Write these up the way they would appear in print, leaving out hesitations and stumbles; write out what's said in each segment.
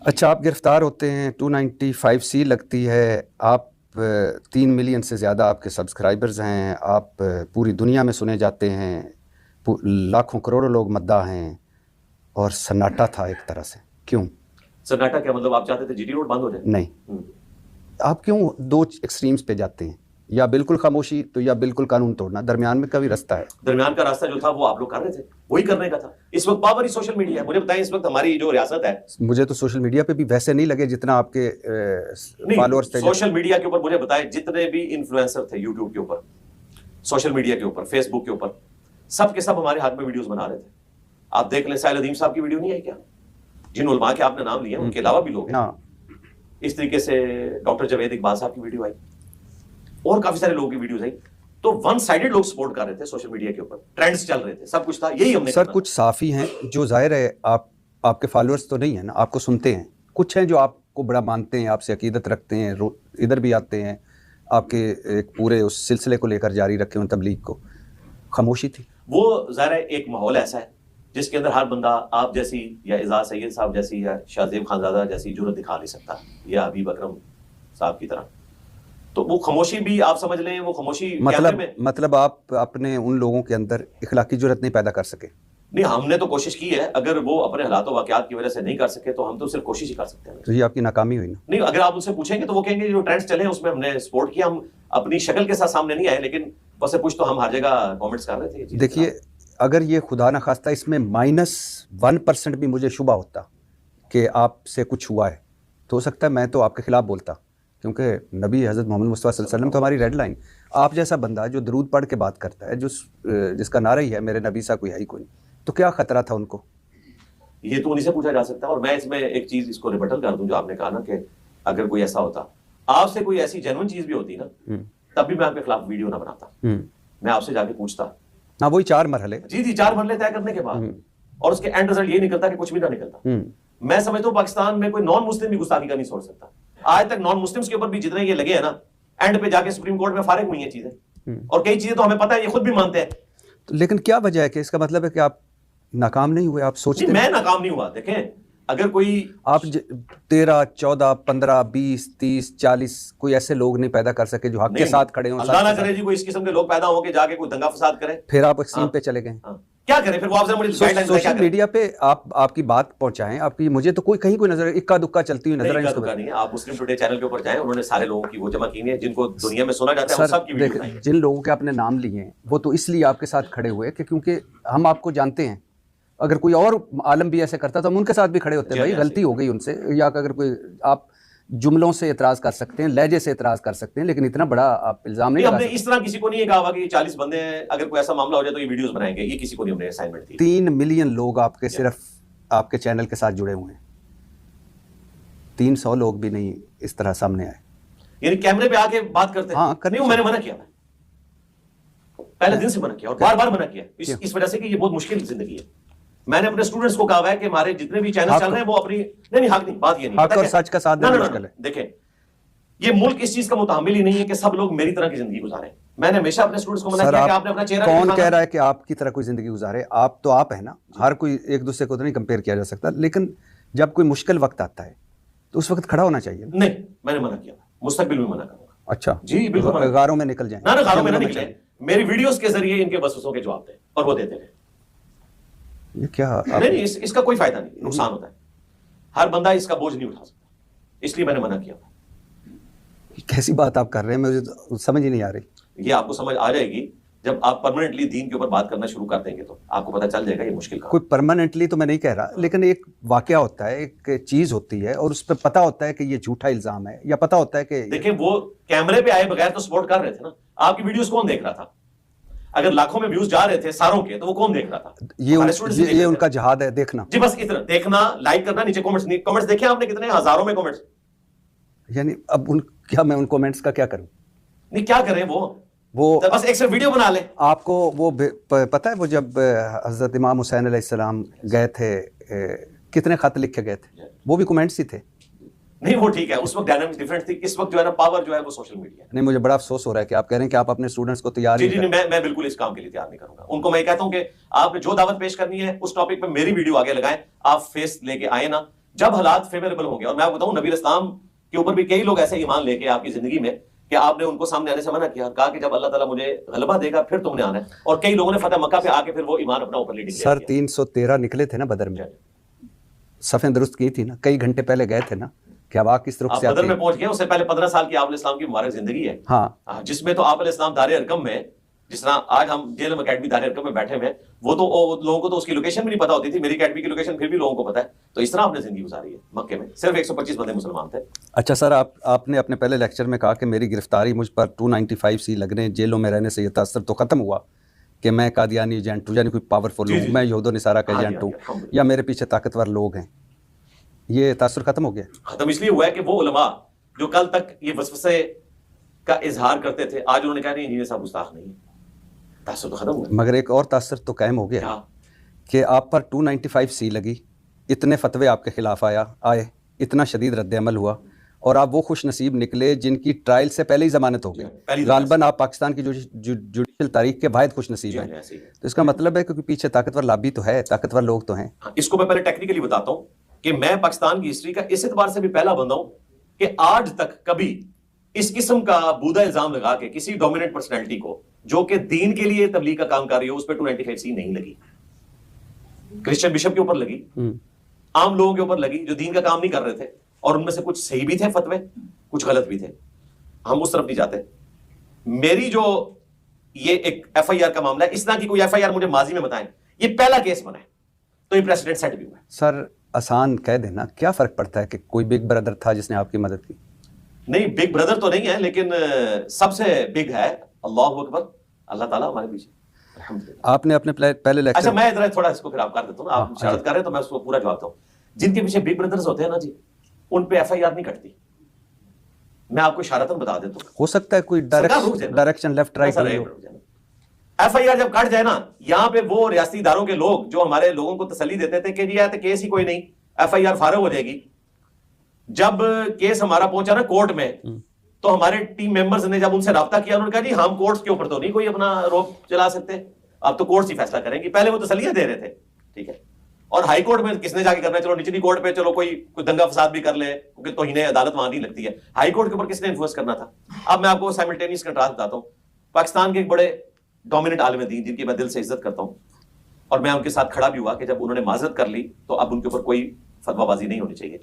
اچھا، آپ گرفتار ہوتے ہیں، 295C لگتی ہے، آپ 3 ملین سے زیادہ آپ کے سبسکرائبرز ہیں، آپ پوری دنیا میں سنے جاتے ہیں، لاکھوں کروڑوں لوگ مداح ہیں، اور سناٹا تھا ایک طرح سے. کیوں سناٹا؟ کیا مطلب آپ چاہتے تھے جی ٹی روڈ بند ہو جائے؟ نہیں، آپ کیوں دو ایکسٹریمز پہ جاتے ہیں؟ یا بالکل خاموشی تو یا بالکل قانون توڑنا، درمیان میں کبھی رستہ ہے؟ درمیان کا راستہ جو تھا وہ آپ لوگ کر رہے تھے، وہی کرنے کا تھا. اس وقت پاور ہی سوشل میڈیا ہے. مجھے بتائیں اس وقت ہماری جو ریاست ہے، مجھے تو سوشل میڈیا پہ بھی ویسے نہیں لگے جتنا آپ کے فالوورز تھے. سوشل میڈیا کے اوپر مجھے بتائیں جتنے بھی انفلوئنسر تھے یوٹیوب کے اوپر، سوشل میڈیا کے اوپر، فیس بک کے اوپر، سب کے سب ہمارے ہاتھ میں ویڈیوز بنا رہے تھے. آپ دیکھ لیں ساحل ادیم صاحب کی ویڈیو نہیں آئی کیا؟ جن علماء کے آپ نے نام لیے ان کے علاوہ بھی لوگ ہیں. اس طریقے سے ڈاکٹر جاوید اقبال صاحب کی ویڈیو آئی، اور کافی سارے لوگوں کی ویڈیوز آئی. تو ون سائیڈڈ لوگ سپورٹ کر رہے تھے سوشل میڈیا کے اوپر، ٹرینڈز چل رہے تھے، سب کچھ تھا. یہی ہم نے سر کچھ صافی ہیں جو ظاہر ہے آپ کے فالوورز تو نہیں ہیں نا، آپ کو سنتے ہیں. کچھ ہیں جو آپ کو بڑا مانتے ہیں، آپ سے عقیدت رکھتے ہیں، ادھر بھی آتے ہیں، آپ کے ایک پورے اس سلسلے کو لے کر جاری رکھے ہوئے تبلیغ کو. خاموشی تھی. وہ ظاہر ہے ایک ماحول ایسا ہے جس کے اندر ہر بندہ آپ جیسی یا اعزاز سید صاحب جیسی یا شاہ زیب خانزادہ جیسی جرأت دکھا نہیں سکتا، یا حبیب اکرم صاحب کی طرح. تو وہ خاموشی بھی آپ سمجھ لیں، وہ خاموشی مطلب آپ اپنے ان لوگوں کے اندر اخلاقی جرأت نہیں پیدا کر سکے. نہیں، ہم نے تو کوشش کی ہے. اگر وہ اپنے حالات و واقعات کی وجہ سے نہیں کر سکے تو ہم تو صرف کوشش ہی کر سکتے ہیں. تو یہ آپ کی ناکامی ہوئی نا. نہیں، اگر آپ ان سے پوچھیں گے تو وہ کہیں گے جو ٹرینڈز چلے ہیں اس میں ہم نے سپورٹ کیا. ہم اپنی شکل کے ساتھ سامنے نہیں آئے، لیکن بس کچھ تو ہم ہر جگہ کامنٹس کر رہے تھے. دیکھیے، اگر یہ خدا نخواستہ اس میں -1% بھی مجھے شبہ ہوتا کہ آپ سے کچھ ہوا ہے تو ہو سکتا ہے میں تو آپ کے خلاف بولتا، کیونکہ نبی حضرت محمد مصطفیٰ صلی اللہ علیہ وسلم تو ہماری ریڈ لائن. آپ جیسا بندہ جو درود پڑھ کے بات کرتا ہے، جس کا نعرہ ہی ہے میرے نبی سا کوئی ہے ہی کوئی، تو کیا خطرہ تھا ان کو؟ یہ تو انہیں سے پوچھا جا سکتا ہے. اور میں اس میں ایک چیز اس کو ریبٹل کر دوں جو آپ نے کہا نا کہ اگر کوئی ایسا ہوتا، آپ سے کوئی ایسی جینوئن چیز بھی ہوتی نا، تب بھی میں آپ کے خلاف ویڈیو نہ بناتا. میں آپ سے جا کے پوچھتا. ہاں، وہی 4 مرحلے. جی 4 مرحلے طے کرنے کے بعد، اور اس کے اینڈ رزلٹ یہ نکلتا کہ کچھ بھی نہ نکلتا. میں سمجھتا ہوں پاکستان میں کوئی نان مسلم بھی گستاخی کا نہیں سوچ سکتا. آج تک نان مسلمس کے اوپر بھی جتنے یہ لگے ہیں نا، اینڈ پہ جا کے سپریم کورٹ میں فارغ ہوئی ہیں چیزیں. اور کئی چیزیں تو ہمیں پتہ ہے، یہ خود بھی مانتے ہیں. لیکن کیا وجہ ہے کہ اس کا مطلب ہے کہ آپ ناکام نہیں ہوئے؟ آپ سوچتے میں ناکام نہیں ہوا. دیکھیں، اگر کوئی آپ 13 14 15 20 30 40 کوئی ایسے لوگ نہیں پیدا کر سکے جو حق کے ساتھ کھڑے ہوں. اللہ نہ کرے جی کوئی اس قسم کے لوگ پیدا ہوں کہ جا کے کوئی دنگا فساد کرے، پھر آپ ایکسٹریم پہ چلے گئے. کیا کریں پھر؟ وہ آپ سے مجھے سوشل میڈیا پہ آپ کی بات پہنچائیں. آپ کی مجھے تو کہیں کوئی نظر اکا دکا چلتی ہوئی نظر نہیں ہے. آپ مسلم ٹوڈے چینل کے اوپر جائیں، انہوں نے سارے لوگوں کی وہ جمع کی ہیں جن کو دنیا میں سنا جاتا ہے، سب کی ویڈیو بنائی. جن لوگوں کے آپ نے نام لیے ہیں وہ تو اس لیے آپ کے ساتھ کھڑے ہوئے کہ کیونکہ ہم آپ کو جانتے ہیں. اگر کوئی اور عالم بھی ایسے کرتا تو ہم ان کے ساتھ بھی کھڑے ہوتے ہیں. بھائی غلطی ہو گئی ان سے، یا اگر کوئی آپ جملوں سے اعتراض کر سکتے ہیں، لہجے سے اعتراض کر سکتے ہیں، لیکن اتنا بڑا آپ الزام نہیں لگا سکتے. اس طرح کسی کو نہیں کہا ہوا کہ یہ 40 بندے ہیں، اگر کوئی ایسا معاملہ ہو جائے تو یہ ویڈیوز بنائیں گے. یہ کسی کو نہیں ہم نے اسائنمنٹ دی. 3 ملین لوگ آپ کے صرف آپ کے چینل کے ساتھ جڑے ہوئے ہیں. 300 لوگ بھی نہیں اس طرح سامنے آئے. یعنی کیمرے پہ آ کے بات کرتے ہیں. ہاں کرنے. میں نے منع کیا، پہلے دن سے منع کیا اور بار بار منع کیا اس وجہ سے کہ یہ بہت مشکل زندگی ہے. میں نے اپنے اسٹوڈنٹس کو کہا ہوا ہے کہ ہمارے جتنے بھی چینل چل رہے ہیں وہ اپنی نہیں حق نہیں، بات یہ نہیں، حق اور سچ کا ساتھ دینا مشکل ہے. دیکھیں، یہ ملک اس چیز کا متحمل ہی نہیں ہے کہ سب لوگ میری طرح کی زندگی گزاریں. میں نے ہمیشہ اپنے اسٹوڈنٹس کو منع کیا کہ آپ نے اپنا چہرہ کون کہہ رہا ہے کہ آپ کی طرح کوئی زندگی گزارے؟ آپ تو آپ ہیں نا. ہر کوئی ایک دوسرے کو تو نہیں کمپیئر کیا جا سکتا، لیکن جب کوئی مشکل وقت آتا ہے تو اس وقت کھڑا ہونا چاہیے. نہیں، میں نے منع کیا، مستقبل میں منع کروں گا. اچھا جی بالکل. غاروں میں نکل جائیں. نہ غاروں میں نہ نکلیں. میری ویڈیوز کے ذریعے ان کے وسوسوں کے جواب دیں اور وہ دیتے رہیں. یہ کیا نہیں، اس کا کوئی فائدہ نہیں، نقصان ہوتا ہے. ہر بندہ اس کا بوجھ نہیں اٹھا سکتا، اس لیے میں نے منع کیا. کیسی بات آپ کر رہے ہیں؟ مجھے تو سمجھ ہی نہیں آ رہی. یہ آپ کو سمجھ آ جائے گی جب آپ پرماننٹلی دین کے اوپر بات کرنا شروع کر دیں گے تو آپ کو پتہ چل جائے گا یہ مشکل کا. کوئی پرماننٹلی تو میں نہیں کہہ رہا، لیکن ایک واقعہ ہوتا ہے، ایک چیز ہوتی ہے اور اس پہ پتہ ہوتا ہے کہ یہ جھوٹا الزام ہے، یا پتہ ہوتا ہے کہ دیکھیں وہ کیمرے پہ آئے بغیر تو سپورٹ کر رہے تھے نا. آپ کی ویڈیوز کون دیکھ رہا تھا؟ اگر لاکھوں میں ویوز جا رہے تھے ساروں کے تو وہ کون دیکھ رہا تھا؟ یہ ان کا جہاد ہے دیکھنا. جی بس اتنا دیکھنا، لائک کرنا، نیچے کمنٹس دیکھیں آپ نے کتنے ہزاروں میں کمنٹس. یعنی اب کیا میں ان کمنٹس کا کیا کروں؟ نہیں کیا کریں، وہ بس ایک سے ویڈیو بنا لیں. آپ کو وہ پتہ ہے وہ جب حضرت امام حسین علیہ السلام گئے تھے کتنے خط لکھے گئے تھے؟ وہ بھی کمنٹس ہی تھے. نہیں وہ ٹھیک ہے، اس وقت ڈائنامکس ڈیفرنٹ تھی. اس وقت جو ہے نا پاور جو ہے وہ سوشل میڈیا ہے. نہیں مجھے بڑا افسوس ہو رہا ہے کہ آپ کہہ رہے ہیں کہ آپ اپنے اسٹوڈنٹس کو تیار جی میں بالکل اس کام کے لیے تیار نہیں کروں گا. ان کو میں کہتا ہوں کہ آپ نے جو دعوت پیش کرنی ہے اس ٹاپک پہ میری ویڈیو آگے لگائیں. آپ فیس لے کے آئے نا، جب حالات فیوریبل ہوں گے. اور میں آپ کو بتاؤں نبی علیہ السلام کے اوپر بھی کئی لوگ ایسے ایمان لے کے آپ کی زندگی میں کہ آپ نے ان کو سامنے آنے سے منع کیا, کہا کہ جب اللہ تعالیٰ مجھے غلبہ دے گا پھر تم نے آنا ہے, اور کئی لوگوں نے فتح مکہ پہ آ کے پھر وہ ایمان اپنا اوپر لیڈنگ سر 313 نکلے تھے نا بدر میں, صفیں درست کی تھی نا, کئی گھنٹے پہلے گئے تھے نا کہ اب آپ کس رخ سے بدر آتے میں ہیں. پہنچ گئے. اس سے پہلے 15 سال کی آپ علیہ السلام کی مبارک زندگی ہے, ہاں جس میں تو آپ علیہ السلام دار ارقم میں, جس طرح آج ہم جیل اکیڈمی دار ارقم میں بیٹھے ہوئے ہیں, وہ تو لوگوں کو تو اس کی لوکیشن بھی نہیں پتا ہوتی تھی. میری اکیڈمی کی لوکیشن پھر بھی لوگوں کو پتا ہے. تو اس طرح آپ نے زندگی گزاری ہے. مکے میں صرف 125 بندے مسلمان تھے. اچھا سر, آپ نے اپنے پہلے لیکچر میں کہا کہ میری گرفتاری مجھ پر 295C لگنے, جیلوں میں رہنے سے یہ تاثر تو ختم ہوا کہ میں قادیانی ایجنٹ ہوں, یعنی کوئی پاورفل ہوں, میں یہود و نصارہ کا ایجنٹ ہوں, یا میرے پیچھے طاقتور لوگ ہیں. یہ تاثر ختم ہو گیا؟ ختم اس لیے ہوا ہے کہ وہ علماء جو کل تک یہ وسوسے کا اظہار کرتے تھے, آج انہوں نے کہا نہیں انجینئر صاحب گستاخ نہیں ہے. تاثر تو ختم ہوا. مگر ایک اور تاثر تو قائم ہو گیا کہ آپ پر 295C لگی, اتنے فتوے آپ کے خلاف آئے, اتنا شدید رد عمل ہوا, اور آپ وہ خوش نصیب نکلے جن کی ٹرائل سے پہلے ہی ضمانت ہو گئی. غالباً آپ پاکستان کی جوڈیشل تاریخ کے واحد خوش نصیب ہیں. تو اس کا مطلب ہے کہ پیچھے طاقتور لابی تو ہے, طاقتور لوگ تو ہیں. اس کو میں پہلے ٹیکنیکلی بتاتا ہوں کہ میں پاکستان کی ہسٹری کا اس اعتبار سے بھی پہلا بندہ ہوں کہ آج تک کبھی اس قسم کا بودا الزام لگا کے کسی ڈومیننٹ پرسنالٹی کو جو کہ دین کے لیے تبلیغ کا کام کر رہی ہو اس پہ 295C نہیں لگی. کرسچن بشپ کے اوپر لگی, عام لوگوں کے اوپر لگی جو دین کا کام نہیں کر رہے تھے, اور ان میں سے کچھ صحیح بھی تھے فتوے, کچھ غلط بھی تھے. ہم اس طرف نہیں جاتے. میری جو یہ ایک FIR کا معاملہ ہے, اس طرح کی کوئی FIR مجھے ماضی میں بتائیں, یہ پہلا کیس بنا ہے, تو یہ پریسیڈنٹ سیٹ بھی ہوا ہے. سر آسان کہہ دینا, کیا فرق پڑتا ہے کہ کوئی بگ بردر تھا جس نے آپ کی مدد کی؟ نہیں, بگ بردر تو نہیں ہے, لیکن سب سے بگ ہے اللہ اکبر, اللہ تعالیٰ ہمارے پیچھے. آپ نے اپنے پہلے لیکچر, اچھا میں ادھر تھوڑا اس کو خراب کر دیتا ہوں, آپ شرارت کر رہے ہیں تو میں اس کو پورا جواب دوں. جن کے پیچھے بگ بردرز ہوتے ہیں نا جی, ان پہ FIR نہیں کٹتی. میں آپ کو اشارتاً بتا دیتا ہوں. ہو سکتا ہے کوئی ڈائریکشن لیفٹ رائٹ. FIR جب کٹ جائے نا, یہاں پہ وہ ریاستی اداروں کے لوگ جو ہمارے لوگوں کو تسلی دیتے تھے کہ جی کیس ہی کوئی نہیں, FIR فارغ ہو جائے گی. جب کیس ہمارا پہنچا نا کورٹ میں, تو ہمارے ٹیم ممبرز نے جب ان سے رابطہ کیا, انہوں نے کہا جی ہم کورٹس کے اوپر تو نہیں کوئی اپنا روپ چلا سکتے, اب تو کورٹس ہی فیصلہ کریں گی. پہلے وہ تسلیاں دے رہے تھے, ٹھیک ہے, اور ہائی کورٹ میں کس نے جا کے کرنا ہے, چلو نچلی کورٹ پہ چلو کوئی دنگا فساد بھی کر لے, کیونکہ توہین عدالت وہاں نہیں لگتی ہے. ہائی کورٹ کے اوپر کس نے انفلوئنس کرنا تھا؟ اب میں آپ کو سائملٹینیس کنٹراسٹ بتاتا ہوں. پاکستان کے ایک بڑے ڈومیننٹ عالم دین جن کی میں دل سے عزت کرتا ہوں, اور میں ان کے ساتھ کھڑا بھی ہوا کہ جب انہوں نے معذرت کر لی تو اب ان کے اوپر کوئی فتویٰ بازی نہیں ہونی چاہیے.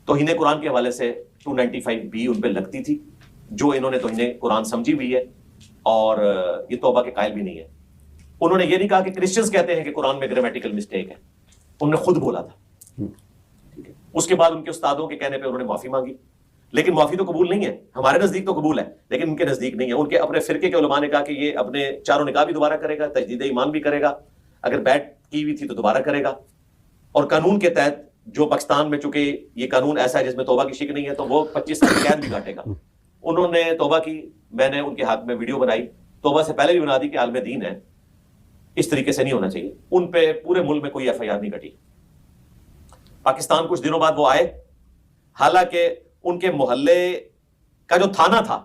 توہین قرآن کے حوالے سے 295B ان پہ لگتی تھی, جو انہوں نے توہین قرآن سمجھی ہوئی ہے, اور یہ توبہ کے قائل بھی نہیں ہے. انہوں نے یہ نہیں کہا کہ کرسچنز کہتے ہیں کہ قرآن میں گرامیٹیکل مسٹیک ہے, انہوں نے خود بولا تھا. ٹھیک ہے, اس کے بعد ان کے استادوں کے کہنے پہ انہوں نے معافی مانگی, لیکن معافی تو قبول نہیں ہے. ہمارے نزدیک تو قبول ہے, لیکن ان کے نزدیک نہیں ہے. ان کے اپنے فرقے کے علماء نے کہا کہ یہ اپنے چاروں نکاح بھی دوبارہ کرے گا, تجدید ایمان بھی کرے گا, اگر بیٹ کی ہوئی تھی تو دوبارہ کرے گا, اور قانون کے تحت جو پاکستان میں چونکہ یہ قانون ایسا ہے جس میں توبہ کی شک نہیں ہے, تو وہ 25 سال کی قید بھی کاٹے گا. انہوں نے توبہ کی, میں نے ان کے حق میں ویڈیو بنائی, توبہ سے پہلے بھی بنا دی کہ عالم دین ہے, اس طریقے سے نہیں ہونا چاہیے. ان پہ پورے ملک میں کوئی FIR نہیں کٹی. پاکستان کچھ دنوں بعد وہ آئے, حالانکہ ان کے محلے کا جو تھانہ تھا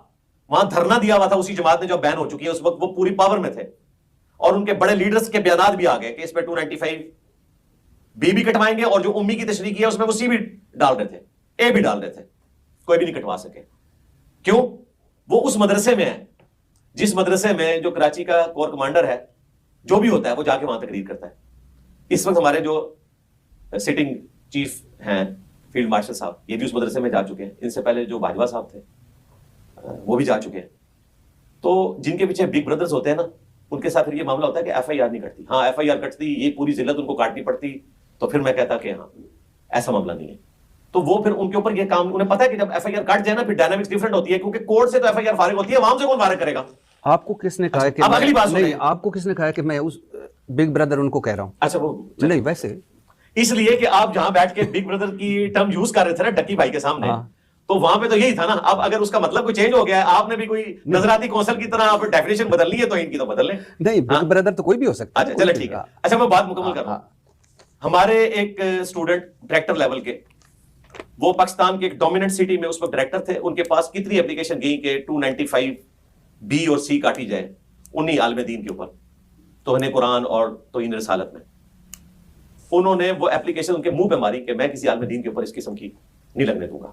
وہاں دھرنا دیا ہوا تھا اسی جماعت نے جو بین ہو چکی ہے, اس وقت وہ پوری پاور میں تھے, اور ان کے بڑے لیڈرز کے بیانات بھی آ گئے کہ اس پہ 295B بھی کٹوائیں گے, اور جو امی کی تشریح کی ہے اس میں وہ C بھی ڈال رہے تھے, A بھی ڈال رہے تھے, کوئی بھی نہیں کٹوا سکے. کیوں؟ وہ اس مدرسے میں ہے جس مدرسے میں جو کراچی کا کور کمانڈر ہے, جو بھی ہوتا ہے وہ جا کے وہاں تقریر کرتا ہے. اس وقت ہمارے جو سٹنگ چیف ہیں فیلڈ مارشل صاحب, یہ بھی اس مدرسے میں جا چکے ہیں. ان سے پہلے جو باجوہ صاحب تھے وہ بھی جا چکے ہیں. تو جن کے پیچھے بگ بردرز ہوتے ہیں نا, ان کے ساتھ پھر یہ معاملہ ہوتا ہے کہ FIR نہیں کٹتی. ہاں FIR کٹتی, یہ پوری ذلت ان کو کاٹنی پڑتی, تو پھر میں کہتا کہ ہاں ایسا معاملہ نہیں ہے. تو وہ پھر ان کے اوپر یہ کام, انہیں پتا ہے کہ جب FIR کٹ جائے نا پھر ڈائنامکس ڈفرنٹ ہوتی ہے, کیونکہ کورٹ سے تو FIR فارغ ہوتی ہے, عوام سے کون فارغ کرے گا؟ آپ کو کس نے کہا کہ اب اگلی بات نہیں, آپ کو کس نے کہا کہ میں اس بگ بردر ان کو کہہ رہا ہوں؟ اچھا وہ نہیں, ویسے اس لیے کہ آپ جہاں بیٹھ کے بگ بردر کی ٹرم یوز کر رہے تھے نا ڈکی بھائی کے سامنے, تو وہاں پہ تو یہی تھا نا. اب اگر اس کا مطلب کوئی چینج ہو گیا ہے, آپ نے بھی کوئی نظراتی کونسل کی طرح آپ ڈیفینیشن بدلنی ہے, تو ان کی تو بدل لیں. نہیں, بگ بردر تو کوئی بھی ہو سکتا ہے. اچھا چلے ٹھیک ہے. اچھا میں بات مکمل کر رہا ہوں. ہمارے ایک اسٹوڈنٹ ڈائریکٹر لیول کے, وہ پاکستان کے ایک ڈومیننٹ سٹی میں اس وقت ڈائریکٹر تھے, ان کے پاس کتنی اپلیکیشن گئی کہ 295B اور C کاٹی جائے انہی عالم دین کے اوپر, توہین قرآن اور توہین رسالت میں. انہوں نے وہ اپلیکیشن ان کے منہ پہ ماری کہ میں کسی عالم دین کے اوپر اس قسم کی نہیں لگنے دوں گا.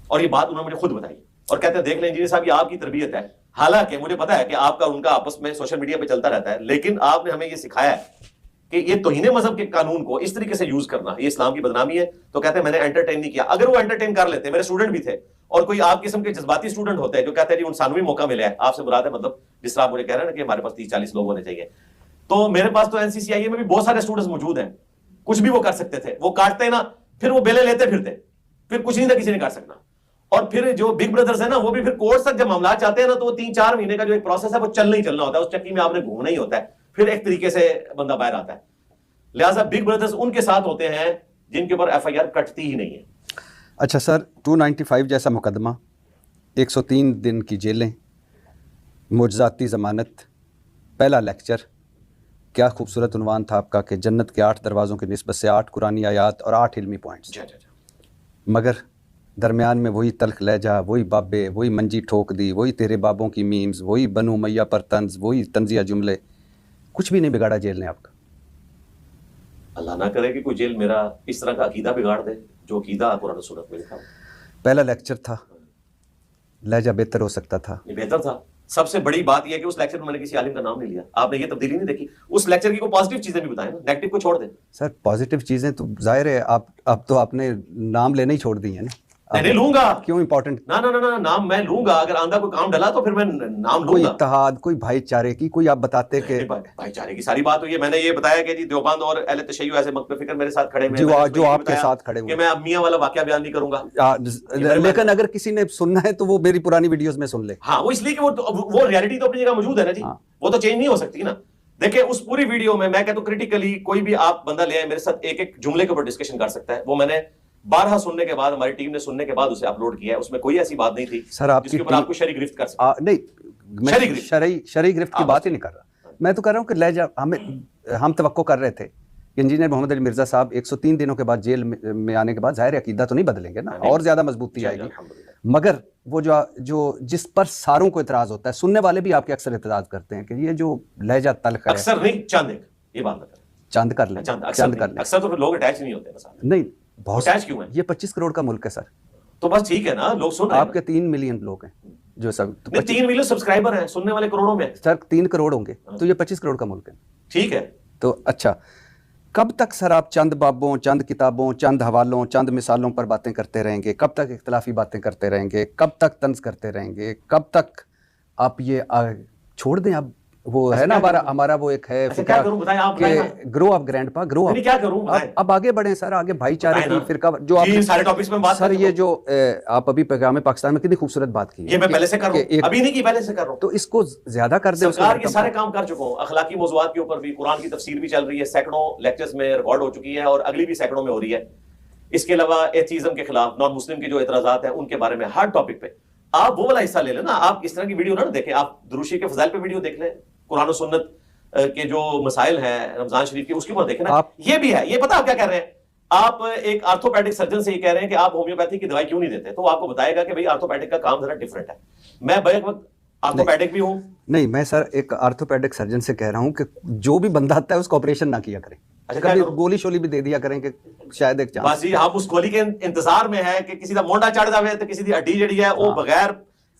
اور یہ بات انہوں نے مجھے خود بتائی اور کہتے ہیں دیکھ لیں انجینئر صاحب یہ آپ کی تربیت ہے. حالانکہ مجھے پتا ہے کہ آپ کا ان کا آپس میں سوشل میڈیا پہ چلتا رہتا ہے, لیکن آپ نے ہمیں یہ سکھایا ہے کہ یہ توہین مذہب کے قانون کو اس طریقے سے یوز کرنا یہ اسلام کی بدنامی ہے. تو کہتے ہیں میں نے انٹرٹین نہیں کیا. اگر وہ انٹرٹین کر لیتے, میرے اسٹوڈنٹ بھی تھے, اور کوئی آپ قسم کے جذباتی اسٹوڈنٹ ہوتے ہیں جو کہتے ہیں جی ان سانوی موقع ملا ہے, آپ سے مراد ہے مطلب جس طرح آپ مجھے کہہ رہے ہیں نا کہ ہمارے پاس 30-40 لوگ ہونے چاہیے, تو میرے پاس تو NCCIA میں بھی بہت سارے اسٹوڈنٹس موجود ہیں, کچھ بھی وہ کر سکتے تھے. وہ کاٹتے نا, پھر وہ بیلے لیتے پھرتے, پھر کچھ نہیں تھا کسی نے کاٹ سکنا. اور پھر جو بگ بردرز ہیں نا وہ بھی پھر کورٹ تک جب معاملات چاہتے ہیں نا تو وہ 3-4 مہینے کا جو ایک پروسیس ہے وہ چلنا ہی چلنا ہوتا ہے, اس چکی میں آپ نے گھومنا ہی ہوتا ہے, پھر ایک طریقے سے بندہ باہر آتا ہے. لہٰذا بگ بردرز ان کے ساتھ ہوتے ہیں جن کے اوپر FIR کٹتی ہی نہیں ہے. اچھا سر, 295 جیسا مقدمہ, 103 دن کی جیلیں, معجزاتی ضمانت, پہلا لیکچر, کیا خوبصورت عنوان تھا آپ کا کہ جنت کے 8 دروازوں کی نسبت سے 8 قرآنی آیات اور 8 علمی پوائنٹس. مگر درمیان میں وہی تلخ لہجہ, وہی بابے, وہی منجی ٹھوک دی, وہی تیرے بابوں کی میمز, وہی بنو میاں پر طنز, وہی طنزیہ جملے. کچھ بھی نہیں بگاڑا جیل نے آپ کا. اللہ نہ کرے کہ کوئی جیل میرا اس طرح کا عقیدہ بگاڑ دے جو عقیدہ قرآن و سنت میں لکھا ہو. پہلا لیکچر تھا, لہجہ بہتر ہو سکتا تھا. یہ بہتر تھا. سب سے بڑی بات یہ ہے کہ اس لیکچر میں نے کسی عالم کا نام نہیں لیا. آپ نے یہ تبدیلی نہیں دیکھی. اس لیکچر کی کوئی پازیٹیو چیزیں بھی بتائیں نا, نیگیٹو کو چھوڑ دیں. سر پازیٹیو چیزیں تو ظاہر ہے اب تو آپ نے نام لینا ہی چھوڑ دی ہیں نا. نہیں لوں گا. کیوں امپورٹنٹ؟ نہ نام میں لوں گا. اگر آندھا کوئی کام ڈلا تو پھر میں نام لوں کوئی گا. اتحاد, کوئی بھائی چارے کی, کوئی آپ بتاتے کہ بھائی چارے کی ساری بات ہوئی ہے. میں نے یہ بتایا کہ جی دیوبند اور اہل تشیع ایسے مقبہ فکر میرے ساتھ کھڑے ہوئے ہیں جو آپ کے ساتھ کھڑے ہوئے کہ میں اب میاں والا واقعہ بیان نہیں کروں گا. لیکن اگر کسی نے سننا ہے تو وہ میری پرانی ویڈیوز میں سن لے. ہاں وہ اس لیے کہ وہ ریالٹی تو اپنی جگہ موجود ہے نا جی, وہ تو چینج نہیں ہو سکتی نا. دیکھیں اس پوری ویڈیو میں کہتا ہوں کریٹیکلی کوئی بھی آپ بندہ لے آئے میرے ساتھ ایک ایک جملے کے اوپر ڈسکشن کر سکتا ہے. وہ میں نے 12 سننے کے بعد, ہماری ٹیم نے سننے کے بعد اسے اپلوڈ کیا ہے. اس میں کوئی ایسی بات نہیں تھی سر آپ جس کے اوپر آپ کو شرعی گرفت کر سکتے. نہیں, شرعی گرفت کی بات ہی نہیں کر رہا. میں تو کہہ رہا ہوں کہ لہجہ ہم توقع کر رہے تھے کہ انجینئر محمد علی مرزا صاحب 103 دنوں کے بعد جیل میں آنے کے بعد ظاہر عقیدہ تو نہیں بدلیں گے نا, اور زیادہ مضبوطی آئے گی. مگر وہ جو جس پر ساروں کو اعتراض ہوتا ہے, سننے والے بھی آپ کے اکثر اعتراض کرتے ہیں کہ یہ جو لہجہ تلخ ہے. اکثر نہیں, چند ایک, یہ بات نہ کریں. چند کر لیں, چند کر لیں. اکثر تو پھر لوگ اٹیچ نہیں ہوتے نا. نہیں بہت اٹیچ کیوں ہیں؟ یہ 25 کروڑ کا ملک ہے سر. تو بس ٹھیک ہے نا, لوگ سن رہے ہیں. آپ کے 3 ملین لوگ ہیں جو سب 3 ملین سبسکرائبر ہیں, سننے والے کروڑوں میں. سر 3 کروڑ ہوں گے تو یہ 25 کروڑ کا ملک ہے. ٹھیک ہے. تو اچھا, کب تک سر آپ چند بابوں, چند کتابوں, چند حوالوں, چند مثالوں پر باتیں کرتے رہیں گے؟ کب تک اختلافی باتیں کرتے رہیں گے؟ کب تک طنز کرتے رہیں گے؟ کب تک آپ یہ چھوڑ دیں؟ اب وہ ہے نا ہمارا وہ ایک ہے کہ گرو اپ گرینڈ پا, گرو اپ. کیا کروں اب آگے بڑھیں سر, آگے بھائی چارے کی فرقہ جو آپ سارے ٹاپکس میں بات سر یہ جو آپ ابھی پیغام پاکستان میں کتنی خوبصورت بات کی ہے. یہ میں پہلے سے کر رہا ہوں, ابھی نہیں کی, پہلے سے کر رہا ہوں. تو اس کو زیادہ کر دیں. سرکار کے سارے کام کر چکا ہوں. اخلاقی موضوعات کے اوپر بھی قرآن کی تفسیر بھی چل رہی ہے, سینکڑوں لیکچرز میں ریکارڈ ہو چکی ہے اور اگلی بھی سینکڑوں میں ہو رہی ہے. اس کے علاوہ ایتھیزم کے خلاف, نان مسلم کے جو اعتراضات ہیں ان کے بارے میں ہر ٹاپک پہ آپ وہ والا حصہ لے لیں نا. آپ اس طرح کی ویڈیو نہ دیکھیں, آپ دروشی کے فضائل پہ ویڈیو دیکھ لیں, قرآن و سنت کے جو مسائل ہیں رمضان شریف کے اس کے اوپر دیکھیں نا. یہ بھی ہے, یہ پتا آپ کیا کہہ رہے ہیں, آپ ایک آرتھوپیڈک سرجن سے یہ کہہ رہے ہیں کہ آپ ہومیوپیتھی کی دوائی کیوں نہیں دیتے, تو وہ آپ کو بتائے گا کہ بھئی آرتھوپیڈک کا کام ذرا ڈفرینٹ ہے. میں بیک وقت آرتھوپیڈک بھی ہوں. نہیں, میں سر ایک آرتھوپیڈک سرجن سے کہہ رہا ہوں کہ جو بھی بندہ آتا ہے اس کو آپریشن نہ کیا کریں. کبھی گولی شولی بھی دے دیا کریں کہ شاید ایک چانس. بس جی ہم اس گولی کے انتظار میں ہے کہ کسی دا مونڈا چڑھ جاوے تو کسی دی ہڈی جڑی ہے وہ بغیر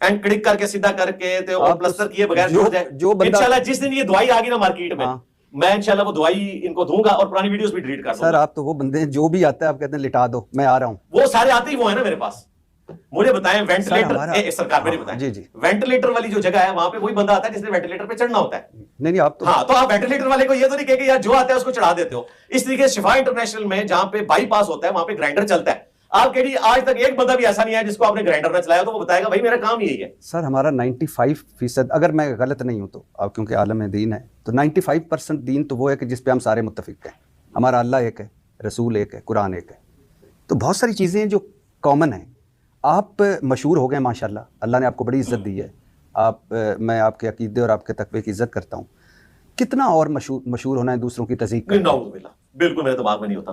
اینڈ کلک کر کے سیدھا کر کے تے اور پلسٹر کیے بغیر چھوڑ جائے. انشاءاللہ جس دن یہ دوائی آ گئی نا مارکیٹ میں انشاءاللہ وہ دوائی ان کو دوں گا اور پرانی ویڈیوز بھی ڈیلیٹ کر دوں گا. سر آپ تو وہ بندے ہیں جو بھی آتا ہے آپ کہتے ہیں لٹا دو, میں آ رہا ہوں. وہ سارے آتے ہی وہ ہیں نا میرے پاس. مجھے بتائیں وینٹیلیٹر, سرکار میری بتائیں جی وینٹیلیٹر والی جو جگہ ہے وہاں پہ وہی بندہ آتا ہے جس نے وینٹیلیٹر پہ چڑھنا ہوتا ہے. نہیں آپ تو ہاں, تو آپ وینٹیلیٹر والے کو یہ تو نہیں کہے کہ یار جو آتا ہے اس کو چڑھا دیتے ہو. اس طریقے سے شفا انٹرنیشنل میں جہاں پہ بائی پاس ہوتا ہے وہاں پہ گرائنڈر چلتا ہے. آپ کہہ دیجیے آج تک ایک بندہ بھی ایسا نہیں ہے جس کو آپ نے گرائنڈر نہ چلایا تو وہ بتائے گا بھائی میرا کام یہی ہے. سر ہمارا 95%, اگر میں غلط نہیں ہوں تو, آپ کیونکہ عالم دین ہے تو 95% دین تو وہ ہے کہ جس پہ ہم سارے متفق ہیں. ہمارا اللہ ایک ہے, رسول ایک ہے, قرآن ایک ہے. تو بہت ساری چیزیں ہیں جو کامن ہیں. آپ مشہور ہو گئے ماشاءاللہ, اللہ نے آپ کو بڑی عزت دی ہے. میں آپ کے عقیدے اور آپ کے تقوی کی عزت کرتا ہوں. کتنا اور مشہور ہونا ہے دوسروں کی تصدیق کرنا؟ بالکل میرے دماغ میں نہیں ہوتا.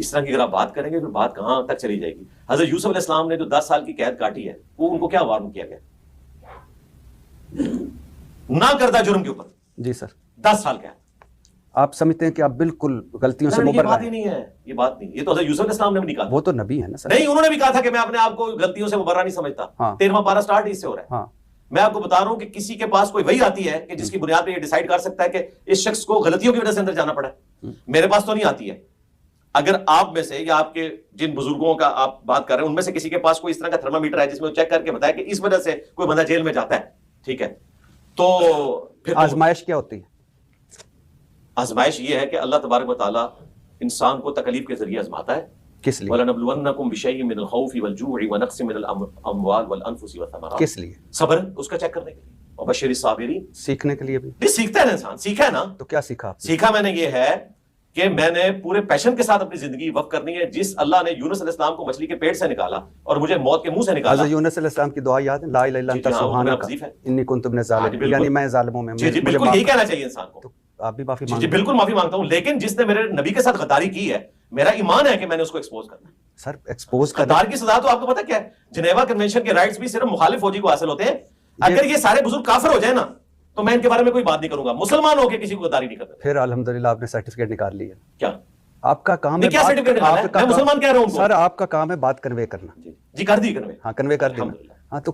اس طرح کی اگر آپ بات کریں گے پھر بات کہاں تک چلی جائے گی. حضرت یوسف علیہ السلام نے جو 10 سال کی قید کاٹی ہے وہ ان کو کیا وارن کیا گیا؟ نہ کردہ جرم کے اوپر جی سر 10 سال قید. آپ سمجھتے ہیں کہ آپ بالکل غلطیوں سے یہ مبرہ بات ہی ہیں؟ نہیں ہے, یہ بات نہیں. یہ تو حضرت یوسف علیہ السلام نے بھی نہیں کہا. وہ تو نبی ہے نا سر. نہیں, انہوں نے بھی کہا تھا کہ میں اپنے آپ کو غلطیوں سے مبرہ نہیں سمجھتا. 13واں پارہ سٹارٹ اس سے ہو رہا ہے. ہاں میں آپ کو بتا رہا ہوں کہ کسی کے پاس کوئی وحی آتی ہے کہ جس کی بنیاد پہ یہ ڈیسائیڈ کر سکتا ہے کہ اس شخص کو غلطیوں کی وجہ سے اندر جانا پڑا ہے. میرے پاس تو نہیں آتی ہے. اگر آپ میں سے یا آپ کے جن بزرگوں کا آپ بات کر رہے ہیں ان میں سے کسی کے پاس کوئی اس طرح کا تھرمامیٹر ہے جس میں وہ چیک کر کے بتایا کہ اس وجہ سے کوئی بندہ جیل میں جاتا ہے, ٹھیک ہے, تو پھر آزمائش کیا ہوتی ہے؟ آزمائش یہ ہے کہ اللہ تبارک و تعالیٰ انسان کو تکلیف کے ذریعے آزماتا ہے. کس لیے؟ وَلَنَبْلُوَنَّكُمْ بِشَيْءٍ مِّنَ الْخَوْفِ وَالْجُوعِ وَنَقْصٍ مِّنَ الْأَمْوَالِ وَالْأَنفُسِ وَالثَّمَرَاتِ. کس لیے؟ صبر, اس کا چیک کرنے کے لیے. وَبَشِّرِ الصَّابِرِينَ, سیکھنے کے لیے بھی. نہیں سیکھتا ہے نا انسان, سیکھا ہے نا. تو کیا سیکھا آپ نے؟ سیکھا میں نے یہ ہے کہ میں نے پورے پیشن کے ساتھ اپنی زندگی وقف کرنی ہے. جس اللہ نے یونس علیہ السلام کو مچھلی کے پیٹ سے نکالا اور مجھے موت کے منہ سے نکالا. حضرت یونس علیہ السلام کی دعا یاد ہے؟ لا الہ الا انت سبحانک انی کنت من الظالمین, یعنی میں ظالموں میں. جی بالکل یہی کہنا چاہیے انسان کو. آپ بھی معافی جی مانگیں. بالکل معافی مانگتا ہوں, لیکن جس نے میرے نبی کے ساتھ غداری کی ہے میرا ایمان ہے کہ میں نے اس کو ایکسپوز کرنا ہے. سر ایکسپوز کر غدار کی سزا تو آپ کو پتہ کیا ہے؟ جنیوا کنونشن کے رائٹس بھی صرف مخالف فوجی کو حاصل ہوتے ہیں. اگر یہ سارے بزرگ کافر ہو جائیں نا تو میں ان کے بارے میں کوئی بات نہیں کروں گا. مسلمان ہو کے کسی کو غداری نہیں کرتا. پھر الحمدللہ آپ نے سرٹیفکیٹ نکال لیا. کیا آپ کا کام ہے؟ کیا سرٹیفکیٹ نکالا ہے؟ میں مسلمان کہہ رہا ہوں سر, آپ کا کام ہے بات کنوے کرنا. جی کر دی کنوے. ہاں کنوے کر دینا. ہاں تو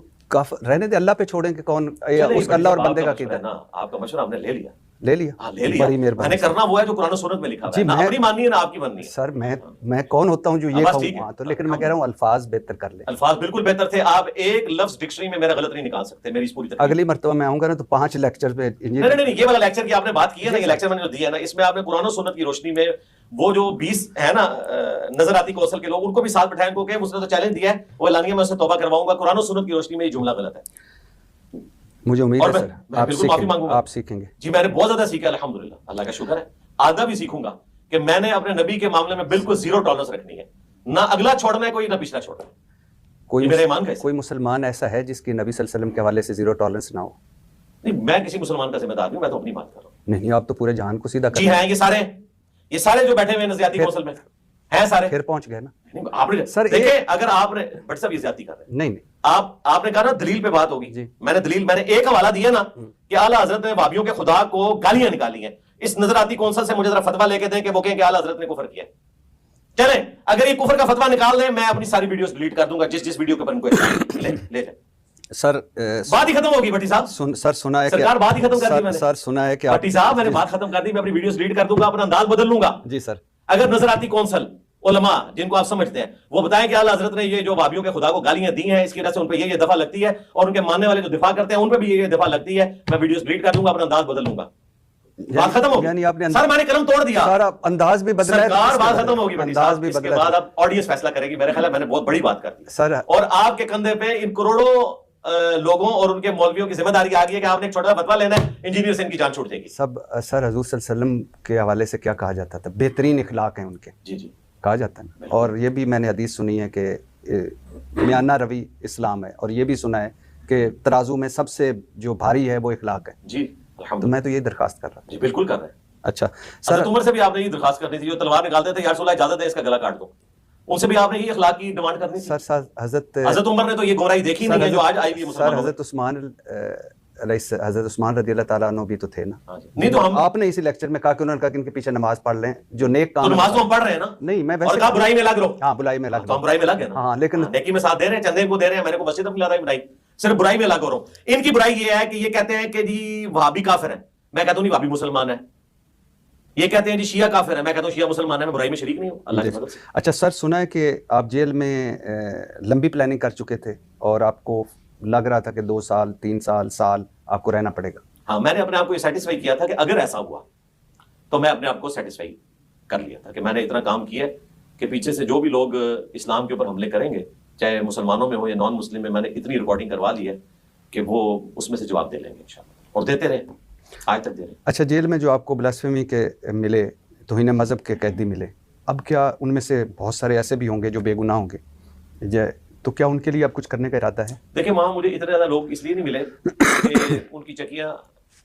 رہنے دے, اللہ پہ چھوڑیں کہ کون اس اللہ اور بندے کا کیدا. آپ کا مشورہ ہم نے لے لیا. لے لیا, بڑی مہربانی. میں نے کرنا وہ ہے جو قرآن و سنت میں لکھا ہے. نہ اپنی ماننی ہے نہ آپ کی ماننی ہے. سر میں کون ہوتا ہوں جو یہ کہوں؟ تو لیکن میں کہہ رہا ہوں الفاظ بہتر کر لیں. الفاظ بالکل بہتر تھے. آپ ایک لفظ ڈکشنری میں میرا غلط نہیں نکال سکتے. میری اس پوری طرح اگلی مرتبہ میں آؤں گا نا تو 5 لیکچر پہ. نہیں, یہ والا لیکچر کی آپ نے بات کی ہے نا, یہ لیکچر میں نے جو دیا ہے نا, اس میں آپ نے قرآن و سنت کی روشنی میں وہ جو 20 ہے نا نظر آتی کوسل کے لوگ, ان کو بھی ساتھ بٹھائیں. کو کہ اس نے تو چیلنج دیا ہے, وہ اعلانیہ میں اسے توبہ کرواؤں گا. قرآن و سنت کی روشنی میں یہ جملہ غلط ہے. مجھے امید ہے سر آپ سیکھیں گے. جی میں نے بہت زیادہ سیکھا الحمدللہ, اللہ کا شکر ہے. آگے بھی سیکھوں گا کہ میں نے اپنے نبی کے معاملے میں بالکل زیرو ٹالرنس رکھنی ہے. نہ اگلا چھوڑنا ہے کوئی, نہ پچھلا چھوڑنا ہے. کوئی مسلمان ایسا ہے جس کی نبی صلی اللہ علیہ وسلم کے حوالے سے زیرو ٹالرنس نہ ہو؟ نہیں, میں کسی مسلمان کا ذمہ دار نہیں, میں تو اپنی بات کر رہا ہوں. نہیں, آپ تو پورے جہان کو سیدھا کر. جی ہیں, یہ سارے جو بیٹھے ہوئے نظریاتی کونسل میں ہیں سارے. پھر پہنچ گئے نا آپ نے. سر دیکھیں, اگر آپ نے بٹ صاحب یہ زیادتی کر رہے ہیں. نہیں, آپ نے کہا نا دلیل پہ بات ہوگی. میں نے ایک حوالہ دیا نا کہ اعلیٰ حضرت نے وہابیوں کے خدا کو گالیاں نکالی ہیں. اس نظراتی کونسل سے مجھے ذرا فتویٰ لے کے دیں کہ وہ کہیں کہ اعلیٰ حضرت نے کفر کیا ہے. چلیں, اگر یہ کفر کا فتویٰ نکال دیں میں اپنی ساری ویڈیوز ڈیلیٹ کر دوں گا. جس ویڈیو کے اوپر ان کو لے جائیں. سر بات ہی ختم ہوگی بھٹی صاحب. سر سنا ہے سرکار بات ہی ختم کر دی میں نے. سر سنا ہے کہ بھٹی صاحب میں نے بات ختم کر دی, میں اپنی ویڈیوز ڈیلیٹ کر دوں گا, اپنا انداز بدل لوں گا. جی سر. اگر نظراتی کونسل علماء جن کو آپ سمجھتے ہیں وہ بتائیں کہ اعلیٰ حضرت نے یہ جو وہابیوں کے خدا کو گالیاں دی ہیں اس کی وجہ سے ان پہ یہ دفعہ لگتی ہے, اور ان کے ماننے والے جو دفاع کرتے ہیں ان پہ بھی یہ دفعہ لگتی ہے, میں ویڈیوز ڈیلیٹ کر دوں گا, اپنا انداز بدل لوں گا. بات ختم ہوگی. یعنی آپ نے سر میں نے قلم توڑ دیا. سر انداز بھی بدلا ہے. سرکار بات ختم ہوگی. انداز بھی بدلا ہے. اس کے بعد اب آڈینس فیصلہ کرے گی. میرے خیال ہے میں نے بہت بڑی بات کر دی سر, اور آپ کے کندھے پہ ان کروڑوں لوگوں اور ان کے مولویوں کی ذمہ داری آ گئی ہے کہ آپ نے ایک چھوٹا سا فتویٰ لینا ہے, انجینئر سے ان کی جان چھوٹ جائے گی. سر حضور صلی اللہ علیہ وسلم کے حوالے سے کیا کہا جاتا تھا؟ بہترین اخلاق ہیں ان کے. جی جی کہا جاتا ہے. اور یہ بھی میں نے حدیث سنی ہے کہ میانہ روی اسلام ہے, اور یہ بھی سنا ہے کہ ترازو میں سب سے جو بھاری ہے وہ اخلاق ہے. جی تو میں تو یہی درخواست کر رہا ہوں. جی بالکل کر رہے ہیں. اچھا سر عمر سے بھی آپ نے یہ درخواست کرنی تھی, جو تلوار نکالتے تھے یا رسول اللہ اجازت ہے اس کا گلا کاٹ دو, ان سے بھی آپ نے یہ اخلاق کی ڈیمانڈ کرنی تھی. سر حضرت عمر نے تو یہ گمراہی دیکھی نہیں ہے جو آج آئی ہوئی مسلمانوں. حضرت عثمان رضی اللہ تعالیٰ عنہ بھی تو تھے نا. نہیں تو آپ نے اسی لیکچر میں کہا کہ انہوں نے کہا کہ ان کے پیچھے نماز پڑھ لیں جو نیک کام. تو نماز تو ہم پڑھ رہے ہیں نا. نہیں میں اور کہا برائی میں لگ رہو. ہاں برائی میں لگ رہا. ہم برائی میں لگ گئے نا. ہاں لیکن نیکی میں ساتھ دے رہے ہیں, چندے کو دے رہے ہیں, میرے کو مسجد میں لا رہا ہے برائی, صرف برائی میں لگ رہا ہوں. ان کی برائی یہ ہے کہ یہ کہتے ہیں کہ جی وہابی کافر ہیں, میں کہتا ہوں نہیں وہابی مسلمان ہے. یہ کہتے ہیں جی شیعہ کافر ہے, میں کہتا ہوں شیعہ مسلمان ہے, میں برائی میں شریک نہیں ہوں اللہ کی مدد سے. اچھا سر, سنا ہے کہ آپ جیل میں لمبی پلاننگ کر چکے تھے اور آپ کو لگ رہا تھا کہ 2 سال 3 سال آپ کو رہنا پڑے گا. ہاں میں نے اپنے آپ کو یہ سیٹسفائی کیا تھا کہ اگر ایسا ہوا تو میں اپنے آپ کو سیٹسفائی کر لیا تھا کہ میں نے اتنا کام کیا کہ پیچھے سے جو بھی لوگ اسلام کے اوپر حملے کریں گے چاہے مسلمانوں میں ہو یا نان مسلم میں نے اتنی ریکارڈنگ کروا لی ہے کہ وہ اس میں سے جواب دے لیں گے انشاءاللہ, اور دیتے رہے آج تک دے رہے. اچھا جیل میں جو آپ کو بلاسفیمی کے ملے, توہین مذہب کے قیدی ملے, اب کیا ان میں سے بہت سارے ایسے بھی ہوں گے جو بے گناہ ہوں گے, تو کیا ان کے لیے اب کچھ کرنے کا ارادہ ہے؟ دیکھیں وہاں مجھے اتنے زیادہ لوگ اس لیے نہیں ملے کہ ان کی چکیاں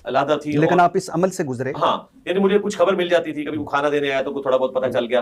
علیحدہ تھی, لیکن آپ اس عمل سے گزرے. ہاں یعنی مجھے کچھ خبر مل جاتی تھی, کبھی وہ کھانا دینے آیا تو تھوڑا بہت پتہ چل گیا,